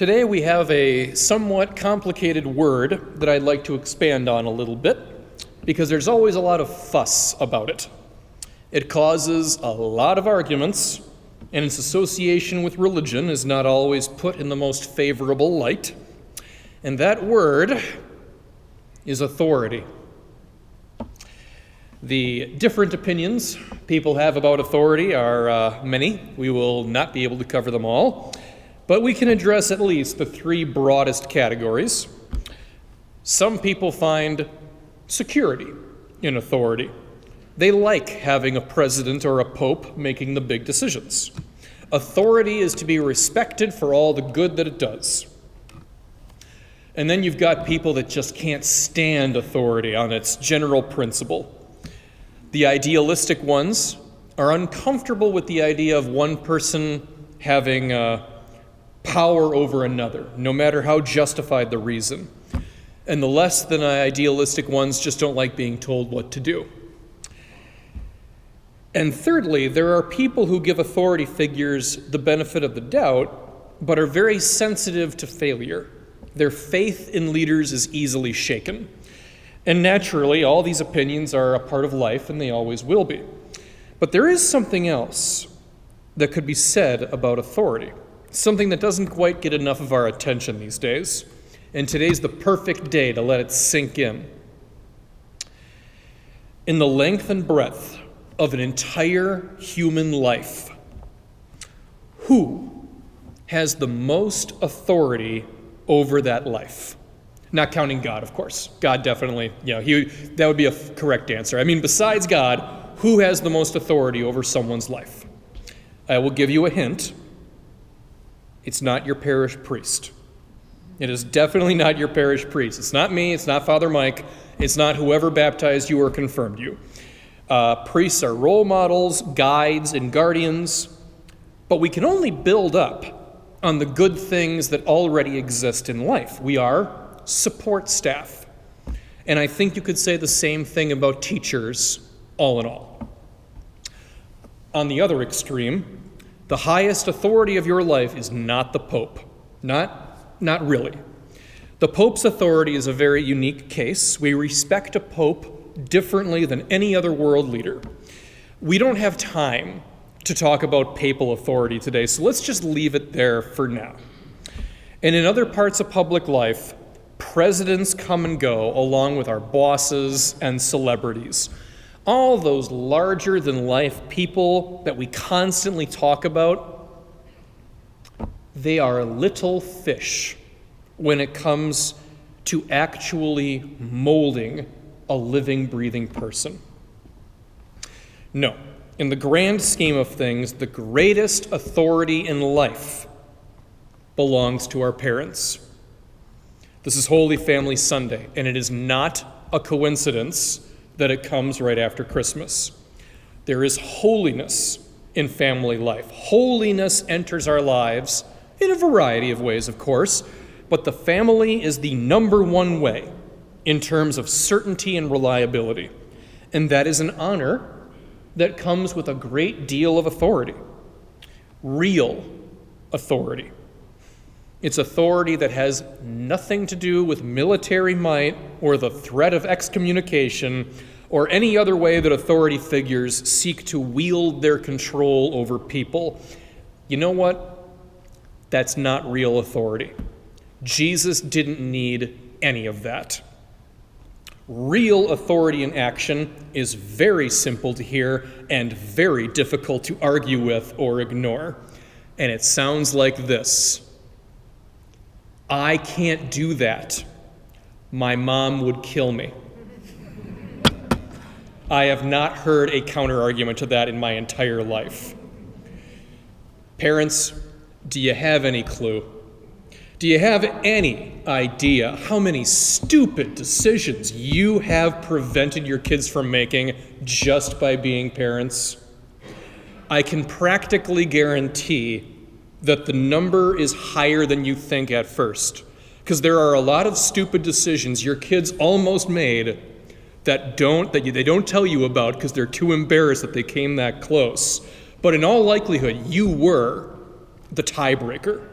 Today we have a somewhat complicated word that I'd like to expand on a little bit because there's always a lot of fuss about it. It causes a lot of arguments, and its association with religion is not always put in the most favorable light. And that word is authority. The different opinions people have about authority are many. We will not be able to cover them all, but we can address at least the three broadest categories. Some people find security in authority. They like having a president or a pope making the big decisions. Authority is to be respected for all the good that it does. And then you've got people that just can't stand authority on its general principle. The idealistic ones are uncomfortable with the idea of one person having power over another, no matter how justified the reason. And the less than idealistic ones just don't like being told what to do. And thirdly, there are people who give authority figures the benefit of the doubt, but are very sensitive to failure. Their faith in leaders is easily shaken. And naturally, all these opinions are a part of life, and they always will be. But there is something else that could be said about authority, something that doesn't quite get enough of our attention these days. And today's the perfect day to let it sink in. In the length and breadth of an entire human life, who has the most authority over that life? Not counting God, of course. God definitely, that would be a correct answer. I mean, besides God, who has the most authority over someone's life? I will give you a hint. It's not your parish priest. It is definitely not your parish priest. It's not me. It's not Father Mike. It's not whoever baptized you or confirmed you. Priests are role models, guides, and guardians, but we can only build up on the good things that already exist in life. We are support staff. And I think you could say the same thing about teachers, all in all. On the other extreme, the highest authority of your life is not the Pope. Not really. The Pope's authority is a very unique case. We respect a Pope differently than any other world leader. We don't have time to talk about papal authority today, so let's just leave it there for now. And in other parts of public life, presidents come and go along with our bosses and celebrities. All those larger-than-life people that we constantly talk about, they are little fish when it comes to actually molding a living, breathing person. No, in the grand scheme of things, the greatest authority in life belongs to our parents. This is Holy Family Sunday, and it is not a coincidence that it comes right after Christmas. There is holiness in family life. Holiness enters our lives in a variety of ways, of course, but the family is the number one way in terms of certainty and reliability. And that is an honor that comes with a great deal of authority. Real authority. It's authority that has nothing to do with military might or the threat of excommunication or any other way that authority figures seek to wield their control over people. You know what? That's not real authority. Jesus didn't need any of that. Real authority in action is very simple to hear and very difficult to argue with or ignore. And it sounds like this. I can't do that. My mom would kill me. I have not heard a counter-argument to that in my entire life. Parents, do you have any clue? Do you have any idea how many stupid decisions you have prevented your kids from making just by being parents? I can practically guarantee that the number is higher than you think at first, because there are a lot of stupid decisions your kids almost made that they don't tell you about because they're too embarrassed that they came that close. But in all likelihood, you were the tiebreaker.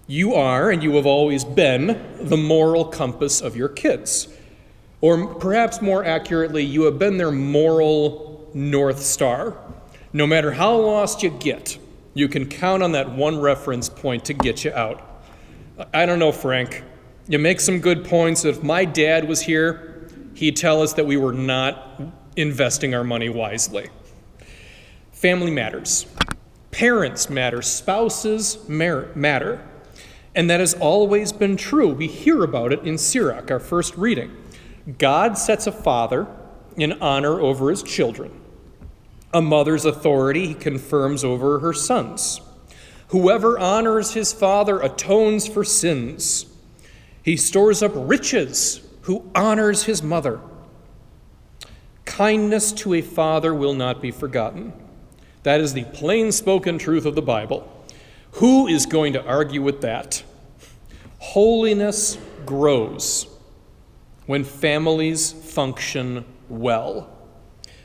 You are, and you have always been, the moral compass of your kids. Or perhaps more accurately, you have been their moral North Star. No matter how lost you get, you can count on that one reference point to get you out. I don't know, Frank. You make some good points. If my dad was here, he'd tell us that we were not investing our money wisely. Family matters. Parents matter. Spouses matter. And that has always been true. We hear about it in Sirach, our first reading. God sets a father in honor over his children. A mother's authority he confirms over her sons. Whoever honors his father atones for sins. He stores up riches who honors his mother. Kindness to a father will not be forgotten. That is the plain-spoken truth of the Bible. Who is going to argue with that? Holiness grows when families function well.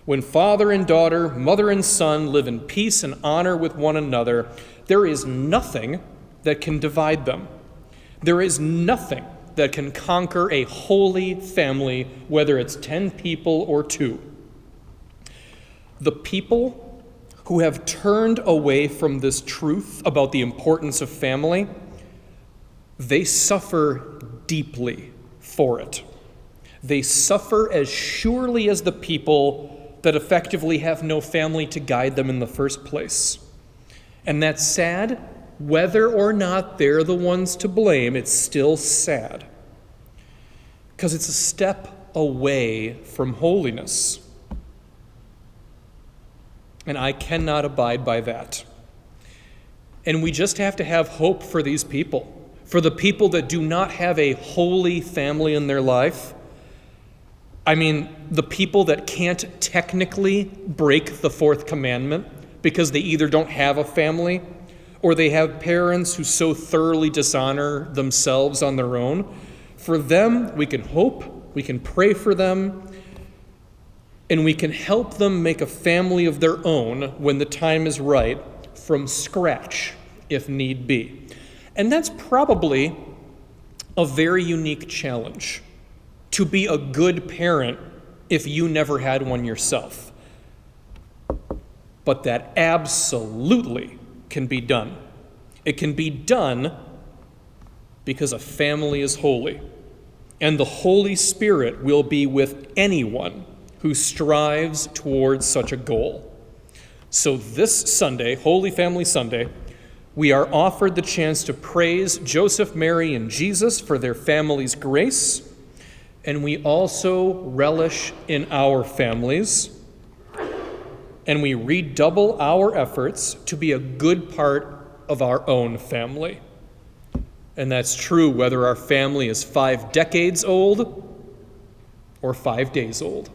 When father and daughter, mother and son live in peace and honor with one another, there is nothing that can divide them. There is nothing that can conquer a holy family, whether it's 10 people or 2. The people who have turned away from this truth about the importance of family, they suffer deeply for it. They suffer as surely as the people that effectively have no family to guide them in the first place. And that's sad. Whether or not they're the ones to blame, it's still sad. Because it's a step away from holiness. And I cannot abide by that. And we just have to have hope for these people. For the people that do not have a holy family in their life. I mean, the people that can't technically break the 4th commandment because they either don't have a family or they have parents who so thoroughly dishonor themselves on their own. For them, we can hope, we can pray for them, and we can help them make a family of their own when the time is right, from scratch, if need be. And that's probably a very unique challenge, to be a good parent if you never had one yourself. But that absolutely can be done. It can be done because a family is holy, and the Holy Spirit will be with anyone who strives towards such a goal. So this Sunday, Holy Family Sunday, we are offered the chance to praise Joseph, Mary, and Jesus for their family's grace, and we also relish in our families, and we redouble our efforts to be a good part of our own family. And that's true whether our family is 5 decades old or 5 days old.